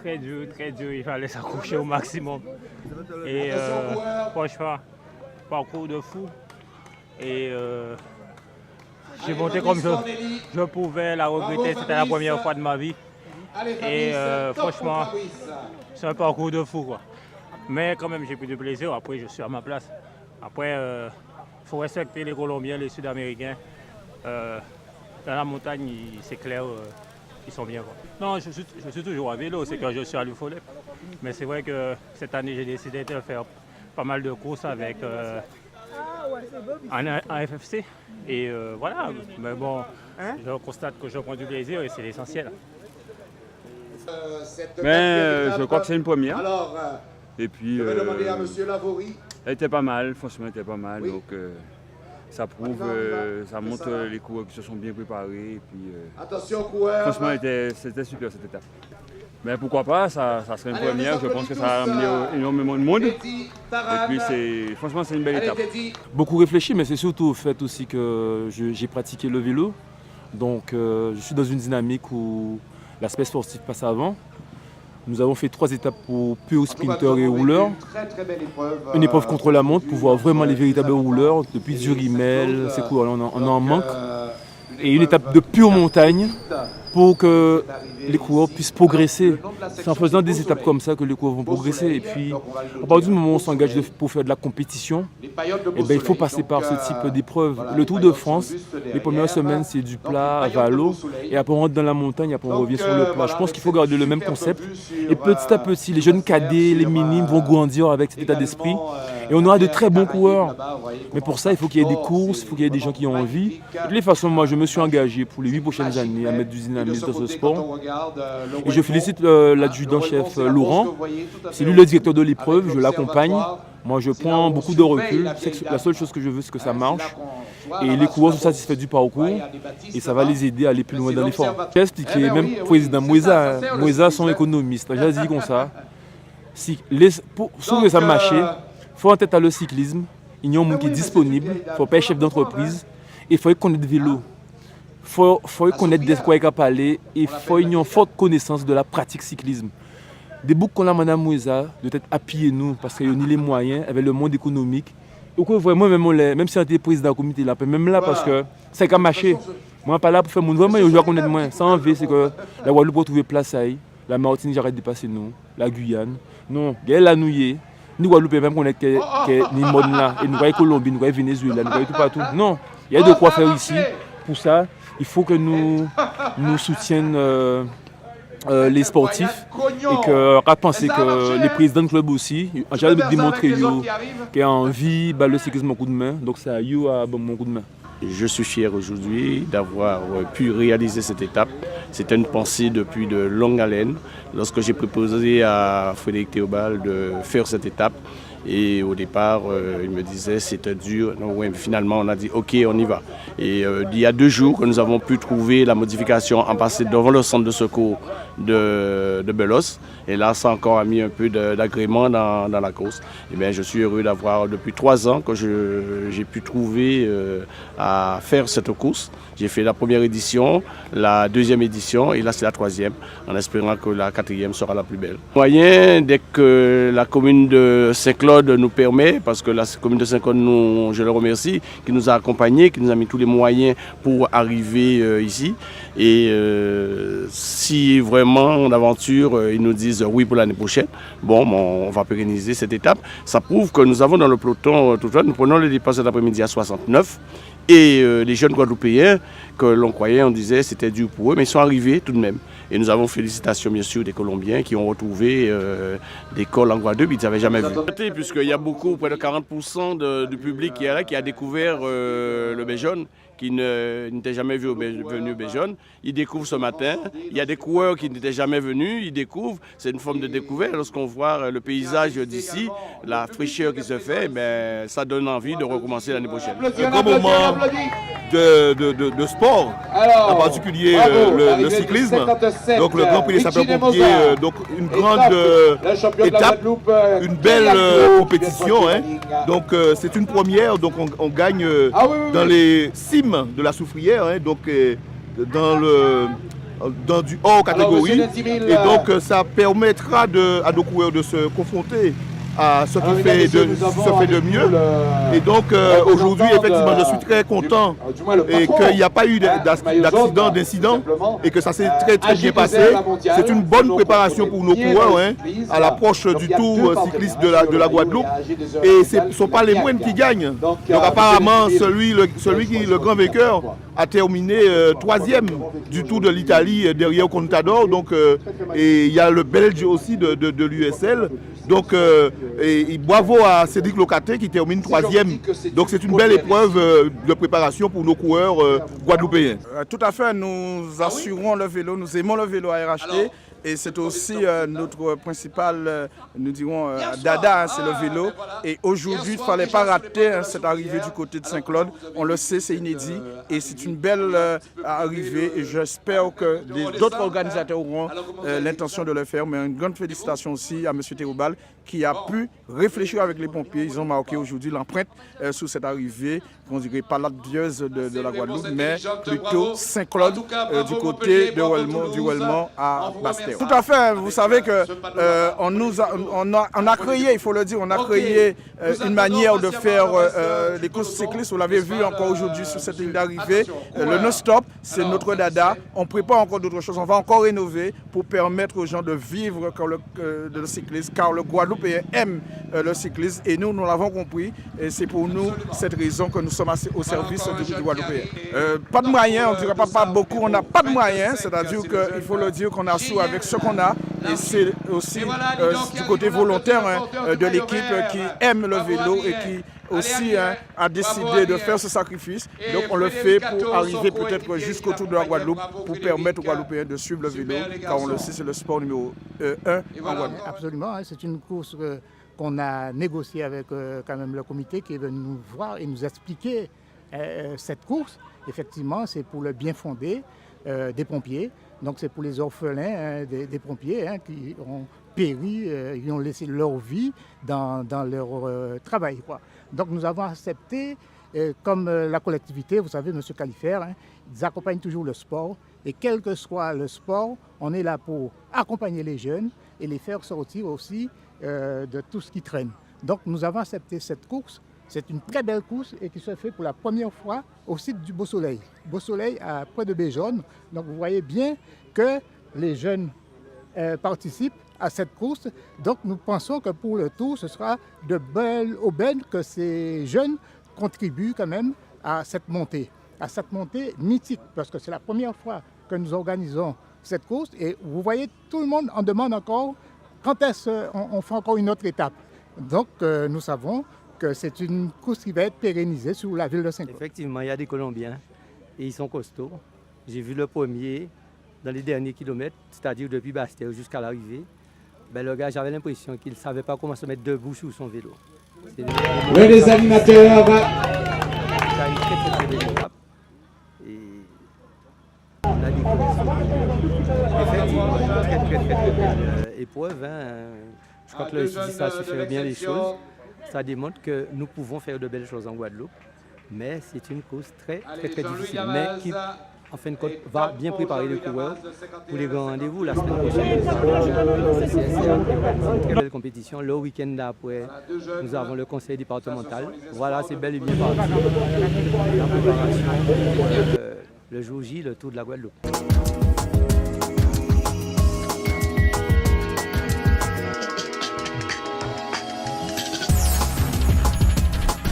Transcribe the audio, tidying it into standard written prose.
très dur, très dur. Il fallait s'accrocher au maximum. Et franchement, parcours de fou. Et j'ai monté comme je pouvais. La regretter, c'était la première fois de ma vie. Et franchement, c'est un parcours de fou, quoi. Mais quand même, j'ai pris du plaisir. Après, je suis à ma place. Après, il faut respecter les Colombiens, les Sud-Américains. Dans la montagne, c'est clair, ils sont bien, quoi. Non, je suis toujours à vélo, c'est que je suis à l'UFOLEP. Mais c'est vrai que cette année, j'ai décidé de faire pas mal de courses avec en FFC. Et voilà, mais bon, je constate que je prends du plaisir et c'est l'essentiel. Mais je crois que c'est une première. Et puis, elle était pas mal, franchement, elle était pas mal. Oui. Donc, ça prouve, ça montre les coureurs qui se sont bien préparés. Et puis, attention, coureur. Franchement, c'était super cette étape. Mais pourquoi pas, ça serait une première. Je pense que ça a amené énormément de monde. Et puis, franchement, c'est une belle étape. Beaucoup réfléchi, mais c'est surtout au fait aussi que j'ai pratiqué le vélo. Donc, je suis dans une dynamique où l'aspect sportif passe avant. Nous avons fait 3 étapes pour pure sprinteurs et rouleurs. Une épreuve contre la montre pour voir vraiment les véritables rouleurs. Depuis Durimel, c'est cool, on en manque. Et une étape de pure montagne pour que les coureurs puissent progresser. C'est en faisant des étapes comme ça que les coureurs vont progresser. Et puis, à partir du moment où on s'engage pour faire de la compétition, il faut passer par ce type d'épreuve. Le Tour de France, les premières semaines, c'est du plat à valo. Et après, on rentre dans la montagne, après, on revient sur le plat. Je pense qu'il faut garder le même concept. Et petit à petit, les jeunes cadets, les minimes vont grandir avec cet état d'esprit. Et on aura de très bons coureurs. Mais pour ça, il faut qu'il y ait des courses, il faut qu'il y ait des gens qui ont envie. De toutes les façons, moi, je me suis engagé pour les 8 prochaines années à mettre du dynamisme dans ce sport. Et je félicite l'adjudant-chef Laurent. C'est lui le directeur de l'épreuve, je l'accompagne. Moi, je prends beaucoup de recul. La seule chose que je veux, c'est que ça marche. Et les coureurs sont satisfaits du parcours. Et ça va les aider à aller plus loin dans l'effort. J'ai expliqué, même président Moïsa, son économiste, j'ai dit comme ça. Pour que ça marche, il faut en tête à le cyclisme. Il y a un monde qui est disponible. Il ne faut pas être chef d'entreprise. Et il faut connaître le vélo. Il faut connaître des quoi à parler. Et il faut avoir une forte connaissance de la pratique cyclisme. Des boucs qu'on a Madame Moïsa doit être appuyé nous parce qu'il y a les moyens avec le monde économique. Et que vraiment, même si on était président du comité, là, même là, parce que c'est qu'à marcher. Moi, pas là pour faire mon vraiment, je dois connaître moins. Ça en veut, c'est que la Guadeloupe peut trouver place à la Martinique, j'arrête de passer nous. La Guyane. Non, il y a la Nouillée. Nous, Guadeloupe, même qu'on est ni monde là. Et nous voyons Colombie, nous voyons Venezuela, nous voyons tout partout. Non, il y a de quoi faire ici. Pour ça, il faut que nous soutiennions les sportifs et que penser que les présidents de club aussi, j'ai démontré qu'ils ont envie de le cyclisme un coup de main. Donc c'est à eux à bon coup de main. Je suis fier aujourd'hui d'avoir pu réaliser cette étape. C'était une pensée depuis de longue haleine. Lorsque j'ai proposé à Frédéric Théobald de faire cette étape, et au départ, il me disait c'était dur. Non, ouais, finalement, on a dit ok, on y va. Et il y a 2 jours que nous avons pu trouver la modification en passant devant le centre de secours de Belos. Et là, ça encore a mis un peu d'agrément dans la course. Et bien, je suis heureux d'avoir depuis 3 ans que j'ai pu trouver à faire cette course. J'ai fait la première édition, la 2e édition et là c'est la 3e, en espérant que la 4e sera la plus belle. Moyen, dès que la commune de Saint-Claude nous permet, parce que la commune de Saint-Claude, je le remercie, qui nous a accompagnés, qui nous a mis tous les moyens pour arriver ici. Et si vraiment en aventure, ils nous disent oui pour l'année prochaine, bon, on va pérenniser cette étape. Ça prouve que nous avons dans le peloton, nous prenons le départ cet après-midi à 69. Et les jeunes Guadeloupéens que l'on croyait, on disait c'était dur pour eux, mais ils sont arrivés tout de même. Et nous avons félicitations bien sûr des Colombiens qui ont retrouvé des cols en Guadeloupe, ils n'avaient jamais vu. Puisqu'il y a beaucoup, près de 40% du public qui est là, qui a découvert le Béjaune, qui n'était jamais venu au Béjaune. Ils découvrent ce matin. Il y a des coureurs qui n'étaient jamais venus, ils découvrent. C'est une forme de découverte. Lorsqu'on voit le paysage d'ici, la fraîcheur qui se fait, ben, ça donne envie de recommencer l'année prochaine. Un grand moment de sport, en particulier le cyclisme. Donc le Grand Prix des sapeurs-pompiers, donc une grande étape, une belle compétition. Hein. Donc c'est une première, donc on gagne dans les cimes de la Soufrière, hein, donc dans dans du hors catégorie. Et donc ça permettra à nos coureurs de se confronter à ce qui fait de mieux. Et donc aujourd'hui, effectivement, je suis très content et qu'il n'y a pas eu d'incident et que ça s'est très bien passé. C'est une bonne préparation pour nos coureurs à l'approche du tour cycliste de la Guadeloupe. Et ce ne sont pas les moindres qui gagnent. Donc apparemment, le grand vainqueur a terminé 3e du Tour de l'Italie derrière Contador. Donc, et il y a le Belge aussi de l'USL. Donc, et bravo à Cédric Locaté qui termine 3e. Donc c'est une belle épreuve de préparation pour nos coureurs guadeloupéens. Tout à fait, nous assurons le vélo, nous aimons le vélo à RHT. Et c'est aussi notre principal, nous dirons, dada, c'est le vélo. Et aujourd'hui, il ne fallait pas rater cette arrivée du côté de Saint-Claude. On le sait, c'est inédit et c'est une belle arrivée. Et j'espère que d'autres organisateurs auront l'intention de le faire. Mais une grande félicitation aussi à M. Théobald qui a pu réfléchir avec les pompiers. Ils ont marqué aujourd'hui l'empreinte sur cette arrivée, on dirait pas l'adieuse de la Guadeloupe, mais plutôt Saint-Claude du côté du Ouelmont à Bastel. Tout à fait, vous savez que on a créé, il faut le dire, on a créé une manière de faire les courses cyclistes. Vous l'avez vu encore aujourd'hui sur cette ligne d'arrivée. Le non-stop, c'est notre dada. On prépare encore d'autres choses. On va encore rénover pour permettre aux gens de vivre le cyclisme, car le Guadeloupéen aime le cyclisme et nous l'avons compris. Et c'est pour nous cette raison que nous sommes au service du Guadeloupéen. Pas de moyens, on ne dirait pas beaucoup, on n'a pas de moyens, c'est-à-dire qu'il faut le dire qu'on a sous avec ce qu'on a. Et c'est aussi du côté volontaire de l'équipe qui aime le vélo et qui aussi a décidé de faire ce sacrifice. Donc on le fait pour arriver peut-être jusqu'au Tour de la Guadeloupe, pour permettre aux Guadeloupéens de suivre le vélo, car on le sait, c'est le sport numéro 1 en Guadeloupe. Absolument, c'est une course qu'on a négociée avec quand même le comité qui est venu nous voir et nous expliquer cette course. Effectivement, c'est pour le bien fondé des pompiers. Donc c'est pour les orphelins des pompiers qui ont péri, ils ont laissé leur vie dans leur travail, quoi. Donc nous avons accepté, comme la collectivité, vous savez, M. Califère, ils accompagnent toujours le sport. Et quel que soit le sport, on est là pour accompagner les jeunes et les faire sortir aussi de tout ce qui traîne. Donc nous avons accepté cette course. C'est une très belle course et qui se fait pour la première fois au site du Beau Soleil. Beau Soleil à près de Béjonne. Donc vous voyez bien que les jeunes participent à cette course. Donc nous pensons que pour le tour, ce sera de belle aubaine que ces jeunes contribuent quand même à cette montée mythique, parce que c'est la première fois que nous organisons cette course. Et vous voyez, tout le monde en demande encore quand est-ce qu'on fait encore une autre étape. Donc nous savons que c'est une course qui va être pérennisée sur la ville de Saint-Claude. Effectivement, il y a des Colombiens et ils sont costauds. J'ai vu le premier dans les derniers kilomètres, c'est-à-dire depuis Bastel jusqu'à l'arrivée. Ben, le gars, j'avais l'impression qu'il ne savait pas comment se mettre debout sur son vélo. Oui, les animateurs. C'est une très belle étape. Et on a des effectivement une très belle épreuve. Je crois que le ça suffit bien les choses. Ça démontre que nous pouvons faire de belles choses en Guadeloupe. Mais c'est une course très difficile. Mais qui, en fin de compte, va bien préparer les coureurs pour les grands rendez-vous la semaine prochaine. C'est une très belle compétition. Le week-end d'après, nous avons le conseil départemental. Voilà, c'est bel et bien parti. La préparation, le jour J, le Tour de la Guadeloupe.